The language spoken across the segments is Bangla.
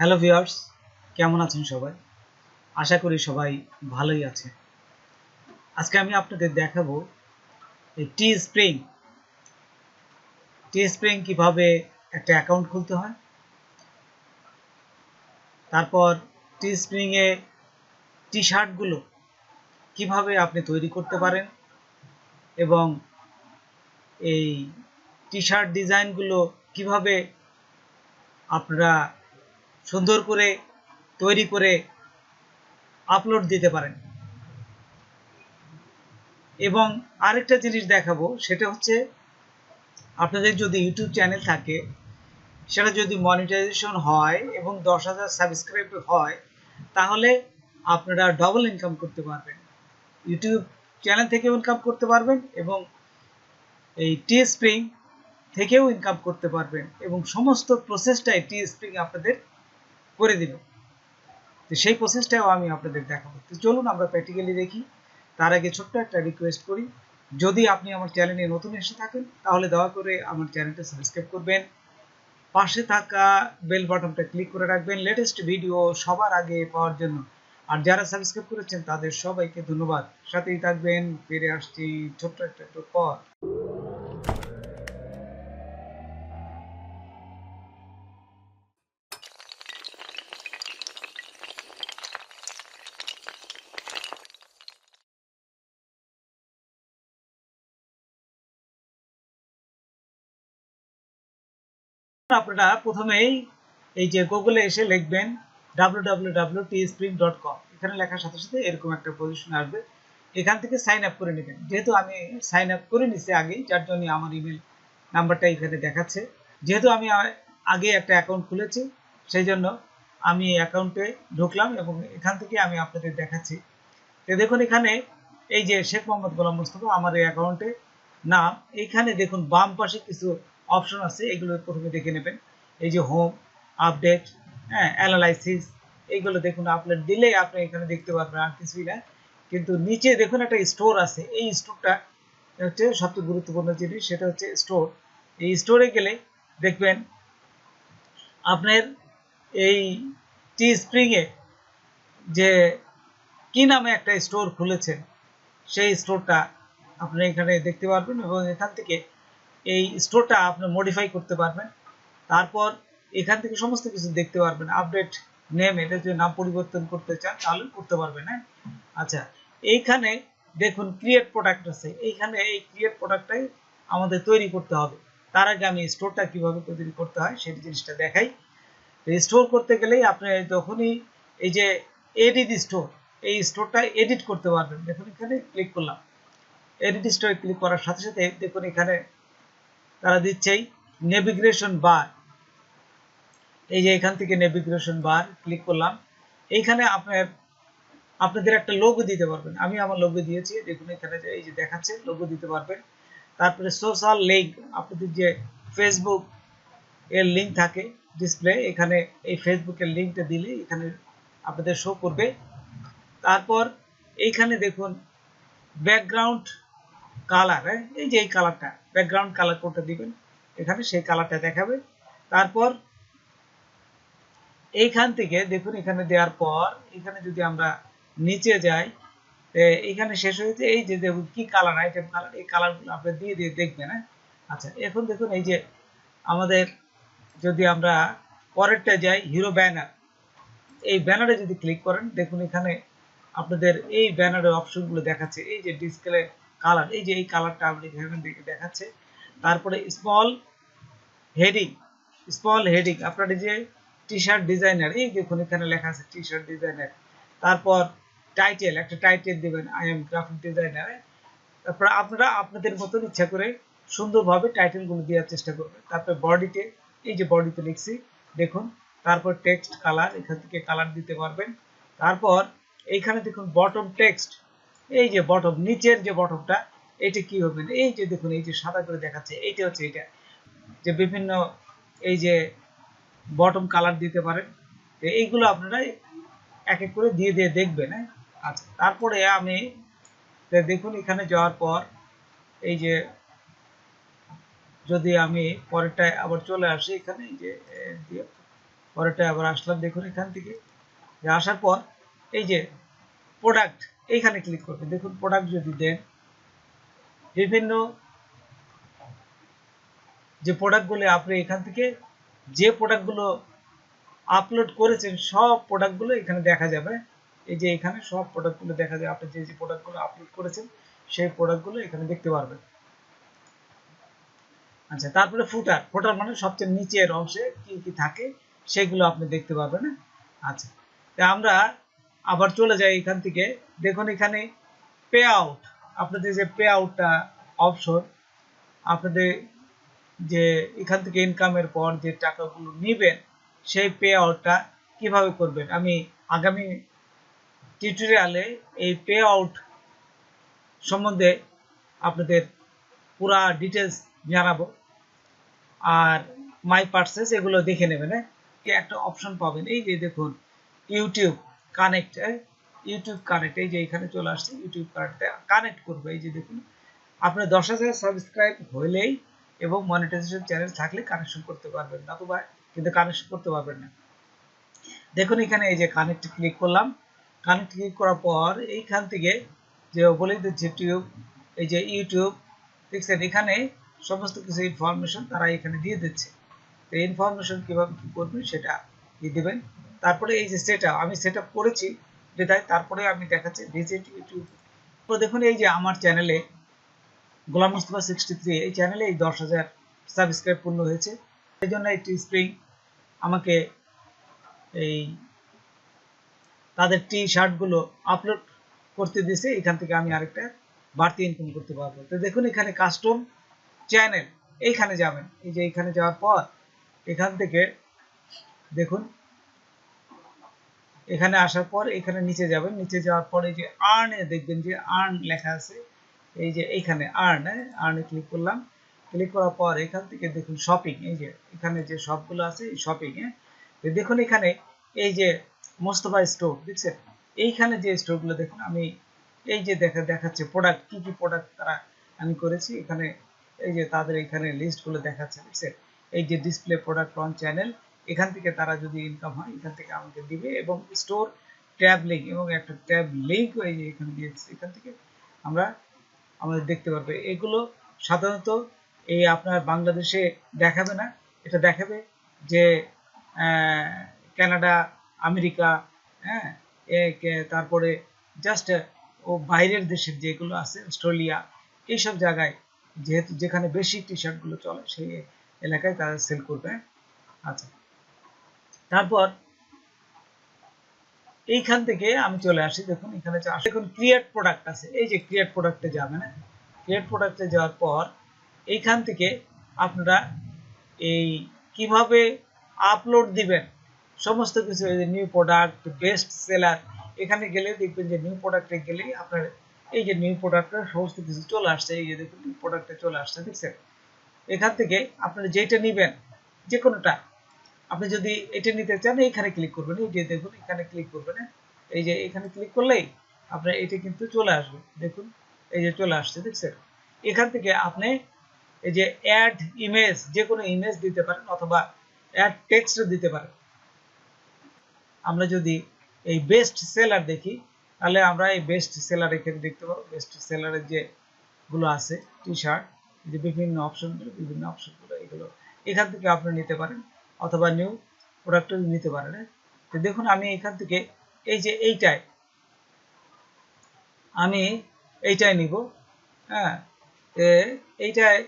হ্যালো ভিউয়ার্স, কেমন আছেন সবাই? আশা করি সবাই ভালোই আছে। আজকে আমি আপনাদের দেখাবো এই টিস্প্রিং কিভাবে একটা অ্যাকাউন্ট খুলতে হয়, তারপর টিস্প্রিং এ টি-শার্টগুলো কিভাবে আপনি তৈরি করতে পারেন এবং এই টি-শার্ট ডিজাইনগুলো কিভাবে আপনারা সুন্দর করে তৈরি করে আপলোড দিতে পারেন। এবং আরেকটা জিনিস দেখাবো, সেটা হচ্ছে আপনাদের যদি ইউটিউব চ্যানেল থাকে, সেটা যদি মনিটাইজেশন হয় এবং 10,000 সাবস্ক্রাইব হয়, তাহলে আপনারা ডবল ইনকাম করতে পারবেন। ইউটিউব চ্যানেল থেকেও ইনকাম করতে পারবেন এবং এই টিস্প্রিং থেকেও ইনকাম করতে পারবেন এবং সমস্ত প্রসেসটাই টিস্প্রিং আপনাদের করে দেবে। তো সেই প্রসেসটাও আমি আপনাদের দেখাবো। তো চলুন আমরা প্র্যাকটিক্যালি দেখি। তার আগে ছোট্ট একটা রিকোয়েস্ট করি, যদি আপনি আমার চ্যানেলে নতুন এসে থাকেন তাহলে দয়া করে আমার চ্যানেলটা সাবস্ক্রাইব করবেন, পাশে থাকা বেল বাটনটা ক্লিক করে রাখবেন লেটেস্ট ভিডিও সবার আগে পাওয়ার জন্য। আর যারা সাবস্ক্রাইব করেছেন তাদের সবাইকে ধন্যবাদ। সাথেই থাকবেন, ফিরে আসছি ছোট্ট একটা পর। আপনারা প্রথমেই এই যে গুগলে এসে লিখবেন www.teespring.com। এখানে লেখার সাথে সাথে এরকম একটা পজিশন আসবে, এখান থেকে সাইন আপ করে নেবেন। যেহেতু আমি সাইন আপ করে নিছি আগেই, যার জন্য আমার ইমেল নাম্বারটা এখানে দেখাচ্ছে। যেহেতু আমি আগে একটা অ্যাকাউন্ট খুলেছি, সেই জন্য আমি অ্যাকাউন্টে ঢুকলাম এবং এখান থেকে আমি আপনাদের দেখাচ্ছি। তো দেখুন এখানে এই যে শেখ মোহাম্মদ গোলাম মোস্তফা আমার এই অ্যাকাউন্টে নাম। এইখানে দেখুন বাম পাশে কিছু অপশন আছে, এগুলো প্রথমে দেখে নেবেন। এই যে হোম, আপডেট, অ্যানালাইসিস, এইগুলো দেখুন আপলোড দিলে আপনি এখানে দেখতে পারবেন, আর কিছুই না। কিন্তু নিচে দেখুন একটা স্টোর আছে, এই স্টোরটা হচ্ছে সবচেয়ে গুরুত্বপূর্ণ জিনিস, সেটা হচ্ছে স্টোর। এই স্টোরে গেলে দেখবেন আপনার এই টিস্প্রিংয়ে যে কি নামে একটা স্টোর খুলেছেন, সেই স্টোরটা আপনি এখানে দেখতে পারবেন এবং এখান থেকে এই স্টোরটা আপনি মডিফাই করতে পারবেন। তারপর এখান থেকে সমস্ত কিছু দেখতে পারবেন। আপডেট নেম, এটা যদি নাম পরিবর্তন করতে চান তাহলে করতে পারবেন। হ্যাঁ, আচ্ছা, এইখানে দেখুন ক্রিয়েট প্রোডাক্ট আছে, এইখানে এই ক্রিয়েট প্রোডাক্টটাই আমাদের তৈরি করতে হবে। তার আগে আমি স্টোরটা কিভাবে তৈরি করতে হয় সেই জিনিসটা দেখাই। স্টোর করতে গেলেই আপনি যখনই এই যে এডিট স্টোর, এই স্টোরটা এডিট করতে পারবেন। দেখুন এখানে ক্লিক করলাম, এডিট স্টোরে ক্লিক করার সাথে সাথে দেখুন এখানে তারা দিচ্ছেই নেভিগেশন বার। এই যে এখান থেকে নেভিগেশন বার ক্লিক করলাম, এইখানে আপনাদের একটা লোগো দিতে পারবেন। আমি আমার লোগো দিয়েছি, দেখুন এখানে যে এই যে দেখাচ্ছে লোগো দিতে পারবেন। তারপরে সোশ্যাল লিঙ্ক, আপনাদের যে ফেসবুক এর লিঙ্ক থাকে ডিসপ্লে, এখানে এই ফেসবুকের লিঙ্কটা দিলে এখানে আপনাদের শো করবে। তারপর এইখানে দেখুন ব্যাকগ্রাউন্ড কালার, এই যে এই কালারটা, ব্যাকগ্রাউন্ড কালার কোডটা দিবেন, এখানে সেই কালারটা দেখাবে। তারপর এইখান থেকে দেখুন এখানে দেওয়ার পর এখানে যদি আমরা নিচে যাই, এখানে শেষ হয়েছে। এই যে দেখুন কি কালার, আইটেম কালার, এই কালারগুলো আপনি দিয়ে দিয়ে দেখবেন। হ্যাঁ, আচ্ছা, এখন দেখুন এই যে আমাদের যদি আমরা পরেরটা যাই, হিরো ব্যানার, এই ব্যানারে যদি ক্লিক করেন দেখুন এখানে আপনাদের এই ব্যানারের অপশনগুলো দেখাচ্ছে। এই যে ডিসপ্লে কালার, এই যে এই কালারটা আপনি এখানে দেখাচ্ছে। তারপরে স্মল হেডিং আপনার যে টি শার্ট ডিজাইনার, এই দেখুন এখানে লেখা আছে টি শার্ট ডিজাইনার। তারপর টাইটেল, একটা টাইটেল দেবেন, আই এম গ্রাফিক ডিজাইনার। তারপর আপনারা আপনাদের মতন ইচ্ছা করে সুন্দরভাবে টাইটেলগুলো দেওয়ার চেষ্টা করবেন। তারপর বডিতে, এই যে বডিতে লিখছি দেখুন। তারপর টেক্সট কালার, এখান থেকে কালার দিতে পারবেন। তারপর এইখানে দেখুন বটম টেক্সট, এই যে বটম, নিচের যে বটমটা, এটা কি হবে, এই যে দেখুন এই যে সাদা করে দেখাচ্ছে, এইটা হচ্ছে এটা যে বিভিন্ন এই যে বটম কালার দিতে পারেন। এইগুলো আপনারা এক এক করে দিয়ে দিয়ে দেখবেন। হ্যাঁ, আচ্ছা, তারপরে আমি দেখুন এখানে যাওয়ার পর এই যে যদি আমি পরেরটায় আবার চলে আসি, এখানে যে পরেরটা আবার আসলাম, দেখুন এখান থেকে আসার পর এই যে প্রোডাক্ট এইখানে ক্লিক করবেন। দেখুন প্রোডাক্ট যদি দেন, বিভিন্ন যে প্রোডাক্টগুলো আপনি এখান থেকে যে প্রোডাক্টগুলো আপলোড করেছেন সব প্রোডাক্টগুলো এখানে দেখা যাবে। এই যে এখানে সব প্রোডাক্টগুলো দেখা যায়, আপনি যে যে প্রোডাক্টগুলো আপলোড করেছেন সেই প্রোডাক্টগুলো এখানে দেখতে পারবেন। আচ্ছা, তারপরে ফুটার। ফুটার মানে সবচেয়ে নিচের অংশে কি কি থাকে সেগুলো আপনি দেখতে পাবেন। আচ্ছা, তা আমরা আবার চলে যাই এখান থেকে। দেখুন এখানে পে আউট, আপনাদের যে পে আউটটা অপশন, আপনাদের যে এখান থেকে ইনকামের পর যে টাকাগুলো নেবেন সেই পে আউটটা কিভাবে করবেন, আমি আগামী টিউটোরিয়ালে এই পে আউট সম্বন্ধে আপনাদের পুরা ডিটেলস জানাবো। আর মাই পারচেজ এগুলো দেখে নেবেন। একটা অপশন পাবেন, এই যে দেখুন ইউটিউব কানেক্ট, ইউটিউব কানেক্ট, এই যে এখানে চলে আসছে ইউটিউব কানেক্টে কানেক্ট করবে। এই যে দেখুন আপনার 10,000 সাবস্ক্রাইব হইলেই এবং মনিটাইজেশন চ্যানেল থাকলে কানেকশন করতে পারবেন, নতুবা কিন্তু কানেকশন করতে পারবেন না। দেখুন এখানে এই যে কানেক্ট ক্লিক করলাম। কানেক্ট ক্লিক করার পর এইখান থেকে যে বলে দিচ্ছে ইউটিউব, এই যে ইউটিউব দেখছেন এখানে সমস্ত কিছু ইনফরমেশন তারা এখানে দিয়ে দিচ্ছে। তো ইনফরমেশন কিভাবে কি করবেন সেটা দিয়ে দেবেন। তারপরে এই যে সেটআপ, আমি সেটআপ করেছি বিধায় তারপরে আমি দেখাচ্ছি ভিজিট ইউটিউব। তো দেখুন এই যে আমার চ্যানেলে গোলাম মোস্তফা 63 এই চ্যানেলে এই 10,000 সাবস্ক্রাইব পূর্ণ হয়েছে। এই জন্য এই টিস্প্রিং আমাকে এই তাদের টি শার্ট গুলো আপলোড করতে দিয়েছে, এখান থেকে আমি আরেকটা বাড়তি ইনকাম করতে পারবো। তো দেখুন এখানে কাস্টম চ্যানেল, এইখানে যাবেন। এই যে এখানে যাওয়ার পর এখান থেকে দেখুন এখানে আসার পর এখানে নিচে যাবেন। নিচে যাওয়ার পর এই যে আর্নে দেখবেন যে আর্ন লেখা আছে, এই যে এইখানে আর্ন, আর্নে ক্লিক করলাম। ক্লিক করার পর এখান থেকে দেখুন শপিং, এই যে এখানে যে সবগুলো আছে শপিং। দেখুন এখানে এই যে মোস্তফা স্টোর দেখছেন, এইখানে যে স্টোরগুলো দেখুন, আমি এই যে দেখাচ্ছে প্রোডাক্ট কি কি প্রোডাক্ট তারা আমি করেছি। এখানে এই যে তাদের এখানে লিস্টগুলো দেখাচ্ছে দেখছেন, এই যে ডিসপ্লে প্রোডাক্ট অন চ্যানেল, এখান থেকে তারা যদি ইনকাম হয় এখান থেকে আমাকে দিবে। এবং স্টোর ট্যাব লিঙ্ক এবং একটা ট্যাব লিঙ্ক এই যে এখানে দিয়েছে, এখান থেকে আমরা আমাদের দেখতে পারবে। এগুলো সাধারণত এই আপনার বাংলাদেশে দেখাবে না, এটা দেখাবে যে কানাডা, আমেরিকা, হ্যাঁ, তারপরে জাস্ট ও বাইরের দেশের যেগুলো আছে অস্ট্রেলিয়া, এইসব জায়গায় যেহেতু যেখানে বেশি টি শার্টগুলো চলে সেই এলাকায় তারা সেল করবে। আচ্ছা, তারপর এইখান থেকে আমি চলে আসি। দেখুন এখানে দেখুন ক্রিয়েট প্রোডাক্ট আছে, এই যে ক্রিয়েট প্রোডাক্টে যাবেন। ক্রিয়েট প্রোডাক্টে যাওয়ার পর এইখান থেকে আপনারা এই কিভাবে আপলোড দিবেন সমস্ত কিছু, এই যে নিউ প্রোডাক্ট, বেস্ট সেলার, এখানে গেলে দেখবেন যে নিউ প্রোডাক্টে গেলেই আপনার এই যে নিউ প্রোডাক্টের সমস্ত কিছু চলে আসছে। এই যে দেখুন নিউ প্রোডাক্টে চলে আসছে দেখছেন। এখান থেকে আপনারা যেটা নেবেন যে কোনোটা, আপনি যদি এটা নিতে চান এইখানে ক্লিক করবেন। এই যে দেখুন এখানে ক্লিক করবেন, এই যে এখানে ক্লিক করলেই আপনার এটা কিন্তু চলে আসবে। দেখুন এই যে চলে আসছে দেখছেন। এখান থেকে আপনি এই যে অ্যাড ইমেজ, যে কোনো ইমেজ দিতে পারেন অথবা অ্যাড টেক্সটও দিতে পারেন। আমরা যদি এই বেস্ট সেলার দেখি তাহলে আমরা এই বেস্ট সেলার এখানে দেখতে পাবো। বেস্ট সেলারের যে গুলো আছে টি শার্ট, যে বিভিন্ন অপশনগুলো এগুলো এখান থেকে আপনি নিতে পারেন অথবা নিউ প্রোডাক্টও নিতে পারেন। তো দেখুন আমি এখান থেকে এই যে আমি এইটাই নিব। হ্যাঁ, এইটাই,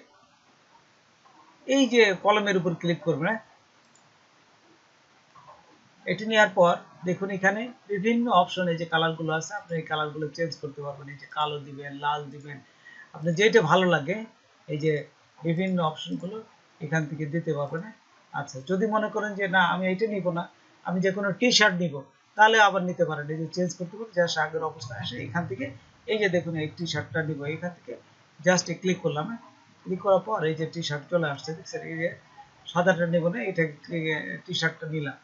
এই যে কলমের উপর ক্লিক করবেন। এটি নেওয়ার পর দেখুন এখানে বিভিন্ন অপশন, এই যে কালারগুলো আছে আপনি এই কালারগুলো চেঞ্জ করতে পারবেন। এই যে কালো দিবেন, লাল দিবেন, আপনি যেটা ভালো লাগে এই যে বিভিন্ন অপশনগুলো এখান থেকে দিতে পারবেন। আচ্ছা, যদি মনে করেন যে না আমি এইটা নিব না, আমি যে কোনো টি শার্ট নিব, তাহলে আবার নিতে পারেন। এই যে চেঞ্জ করতে পারেন, যা আগের অবস্থায় আসে এখান থেকে এই যে দেখুন এই টি শার্টটা নিব, এখান থেকে জাস্ট ক্লিক করলাম। ক্লিক করার পর এই যে টি শার্ট চলে আসছে দেখছেন। এই যে সাদাটা নেব না, এটা টি শার্টটা নিলাম।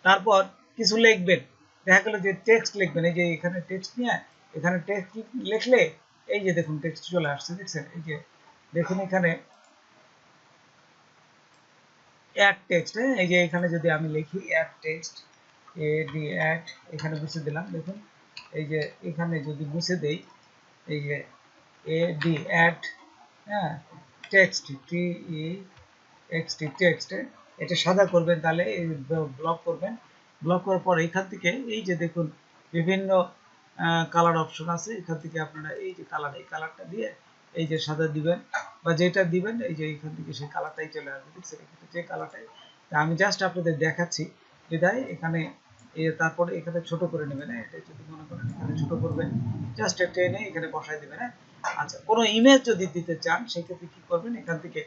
তারপর কিছু লিখবেন, দেখা গেল যে টেক্সট লিখবেন। এই যে এখানে টেক্সট নিয়ে এখানে টেক্সট লিখলে এই যে দেখুন টেক্সট চলে আসছে দেখছেন। এই যে দেখুন এখানে অ্যাড টেক্সট, এই যে এখানে যদি আমি লিখি অ্যাড টেক্সট, এডি অ্যাড, এখানে মুছে দিলাম। দেখুন এই যে এখানে যদি মুছে দেই, এই যে এডি অ্যাড, হ্যাঁ, টেক্সট, টি ই এক্স টি, টেক্সট, এটা সাদা করবেন, তাহলে ব্লক করবেন। ব্লক করার পর এখান থেকে এই যে দেখুন বিভিন্ন কালার অপশন আছে, এখান থেকে আপনারা এই যে কালার, এই কালারটা দিয়ে এই যে সাদা দিবেন বা যেটা দিবেন, এই যে এখান থেকে সেই কালারটাই চলে আসবে, দেখছেন যে কালারটাই। আমি জাস্ট আপনাদের দেখাচ্ছি বিধায় এখানে তারপরে এখানে ছোট করে নেবেন, এটা যদি মনে করেন এখানে ছোট করবেন, জাস্ট টেনে এখানে বসাই দেবেন। আচ্ছা, কোনো ইমেজ যদি দিতে চান সেক্ষেত্রে কি করবেন, এখান থেকে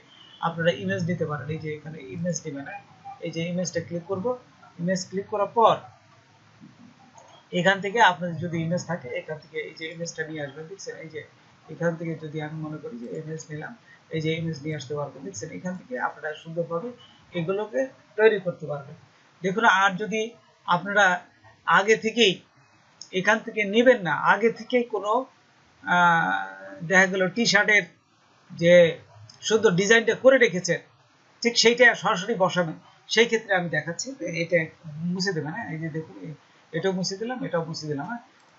আপনারা ইমেজ দিতে পারেন। এই যে এখানে ইমেজ দিবেন, এই যে ইমেজটা ক্লিক করব, ইমেজ ক্লিক করার পর এখান থেকে আপনাদের যদি ইমেজ থাকে এখান থেকে এই যে ইমেজটা নিয়ে আসবেন, দেখছেন এই যে এখান থেকে যদি আমি মনে করি যে ইমেজ নিলাম, এই যে ইমেজ নিয়ে আসতে পারবেন, দেখছেন এখান থেকে আপনারা সুন্দরভাবে এগুলোকে তৈরি করতে পারবেন। দেখুন, আর যদি আপনারা আগে থেকেই এখান থেকে নেবেন না, আগে থেকেই কোনো দেখা গেল টি শার্টের যে সুন্দর ডিজাইনটা করে রেখেছেন, ঠিক সেইটা সরাসরি বসাবেন, সেই ক্ষেত্রে আমি দেখাচ্ছি। এটা মুছে দেবেন, এই যে দেখুন এটাও মুছে দিলাম, এটাও মুছে দিলাম।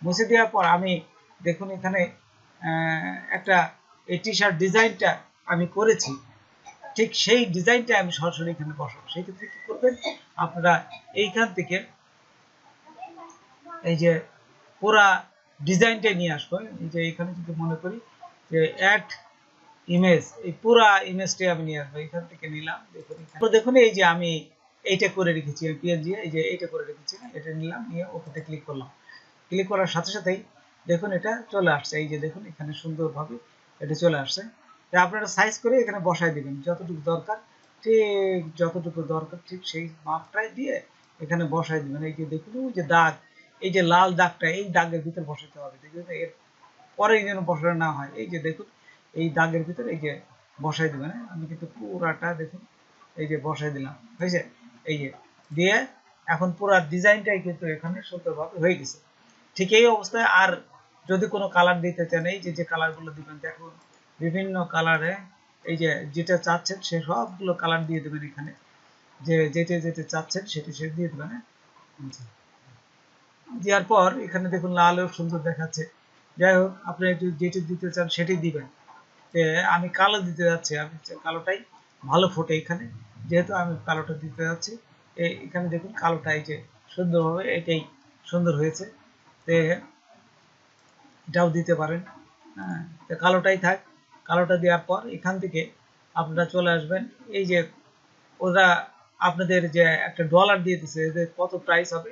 মুছে দেওয়ার পর আমি দেখুন এখানে একটা এই টি শার্ট ডিজাইনটা আমি করেছি, ঠিক সেই ডিজাইনটা আমি সরাসরি এখানে বসাবো। সেই ক্ষেত্রে কি করবেন, আপনারা এইখান থেকে এই যে পুরা ডিজাইনটা নিয়ে আসবো। এই যে এখানে যদি মনে করি যে অ্যাড ইমেজ, এই পুরা ইমেজটাই আমি নিয়ে আসবো, এখান থেকে নিলাম। দেখুন এই যে আমি এইটা করে রেখেছি পিএনজি, এই যে এইটা করে রেখেছি, এটা নিলাম, নিয়ে ওকে ক্লিক করলাম। ক্লিক করার সাথে সাথেই দেখুন এটা চলে আসছে, এই যে দেখুন এখানে সুন্দরভাবে এটা চলে আসছে। আপনারা সাইজ করে এখানে বসায় দিবেন যতটুকু দরকার, ঠিক যতটুকু দরকার ঠিক সেই মাপটাই দিয়ে এখানে বসায় দিবেন। এই যে দেখুন ওই যে দাগ, এই যে লাল দাগটা, এই দাগের ভিতরে বসাতে হবে, দেখুন এর পরে যেন বসানো না হয়। এই যে দেখুন এই দাগের ভিতরে এই যে বসাই দিবেন। আমি কিন্তু পুরাটা দেখুন এই যে বসাই দিলাম, হয়েছে। এই যে দিয়ে এখন পুরা ডিজাইনটাই কিন্তু এখানে সুন্দরভাবে হয়ে গেছে। ঠিক এই অবস্থায় আর যদি কোনো কালার দিতে চান, এই যে যে কালারগুলো দিবেন, দেখুন বিভিন্ন কালারে এই যে যেটা চাচ্ছেন সে সবগুলো কালার দিয়ে দেবেন এখানে, যে যেটা যেটা চাচ্ছেন সেটা সেটা দিয়ে দেবেন। দেওয়ার পর এখানে দেখুন লালও সুন্দর দেখাচ্ছে। যাই হোক, আপনি একটু যেটি দিতে চান সেটি দিবেন। আমি কালো দিতে যাচ্ছি, আমি কালোটাই ভালো ফোটে এখানে, যেহেতু আমি কালোটা দিতে যাচ্ছি। এখানে দেখুন কালোটা এই যে সুন্দরভাবে এটাই সুন্দর হয়েছে, এটাও দিতে পারেন। হ্যাঁ, তো কালোটাই থাক। কালোটা দেওয়ার পর এখান থেকে আপনারা চলে আসবেন, এই যে ওরা আপনাদের যে একটা ডলার দিয়ে দিচ্ছে, এদের কত প্রাইস হবে,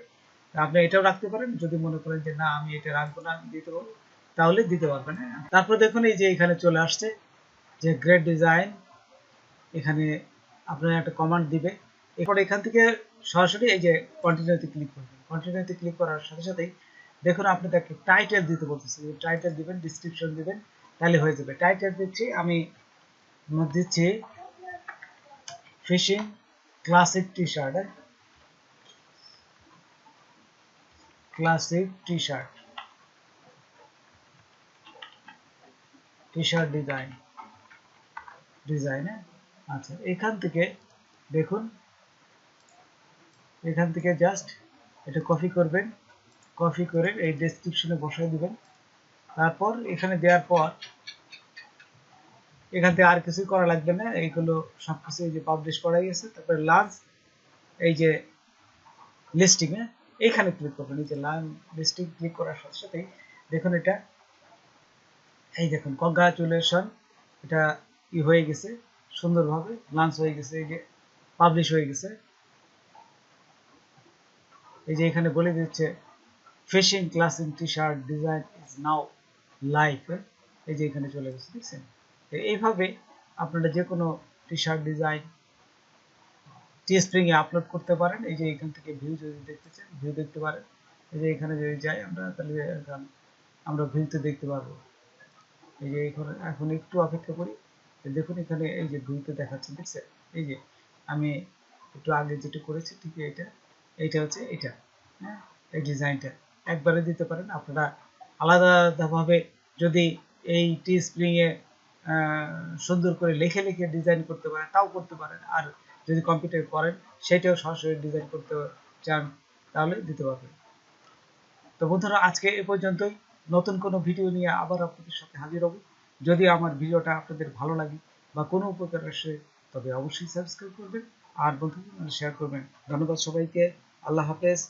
আপনি এটাও রাখতে পারেন। যদি মনে করেন যে না আমি এটা রাখবো না, আমি দিতে পারবো, তাহলে দিতে পারবেন। তারপর দেখুন এই যে এখানে চলে আসছে যে গ্রেট ডিজাইন, এখানে আপনার একটা কমান্ড দিবে। এরপর এখান থেকে সরাসরি এই যে কন্টিনিউতে ক্লিক করবেন। কন্টিনিউতে ক্লিক করার সাথে সাথেই দেখুন আপনাদেরকে টাইটেল দিতে বলতেছে, টাইটেল দিবেন, ডিসক্রিপশন দিবেন, তাহলে হয়ে যাবে। টাইটেল দিচ্ছি আমি, দিচ্ছি fishing classic T shirt, classic T shirt, T shirt design. আচ্ছা, এখান থেকে দেখুন, এখান থেকে জাস্ট এটা কপি করবেন, কপি করে এই ডেসক্রিপশনে বসাই দিবেন। তারপর এখানে দেওয়ার পর এখান থেকে আর কিছুই করা লাগবে না, এইগুলো সবকিছু এই যে পাবলিশ করাই গেছে। তারপরে লাঞ্চ, এই যে লিস্টিং, এইখানে ক্লিক করবেন। এই যে লাঞ্চ লিস্টিং ক্লিক করার সাথে সাথেই দেখুন এটা, এই দেখুন কংগ্রাচুলেশন, এটা হয়ে গেছে সুন্দরভাবে, লাঞ্চ হয়ে গেছে, এই যে পাবলিশ হয়ে গেছে। এই যে এখানে বলে দিচ্ছে fishing classic T shirt design is now live, এই যে এখানে চলে গেছে, দেখছেন। এইভাবে আপনারা যে কোনো টি শার্ট ডিজাইন টিস্প্রিং এ আপলোড করতে পারেন। এই যে এখান থেকে ভিউ যদি দেখতে চান, ভিউ দেখতে পারেন। এই যে এখানে যদি যাই আমরা, তাহলে আমরা ভিউতে দেখতে পারবো। এই যে এখন একটু অপেক্ষা করি, দেখুন এখানে এই যে ভিউতে দেখাচ্ছে, দেখছেন। এই যে আমি একটু আগে যেটা করেছি ঠিক এইটা হচ্ছে এটা, হ্যাঁ, এই ডিজাইনটা একবারে দিতে পারেন। আপনারা আলাদা আলাদাভাবে যদি এই টি স্প্রিং এ সুন্দর করে লিখে লিখে ডিজাইন করতে পারেন, তাও করতে পারেন। আর যদি কম্পিউটার করেন সেটাও সরাসরি ডিজাইন করতে চান তাহলে দিতে পারবেন। তো বন্ধুরা আজকে এ পর্যন্তই। নতুন কোনো ভিডিও নিয়ে আবার আপনাদের সাথে হাজির হব। যদি আমার ভিডিওটা আপনাদের ভালো লাগে বা কোনো উপকার আসে তবে অবশ্যই সাবস্ক্রাইব করবেন আর বন্ধুদের শেয়ার করবেন। ধন্যবাদ সবাইকে। আল্লাহ হাফেজ।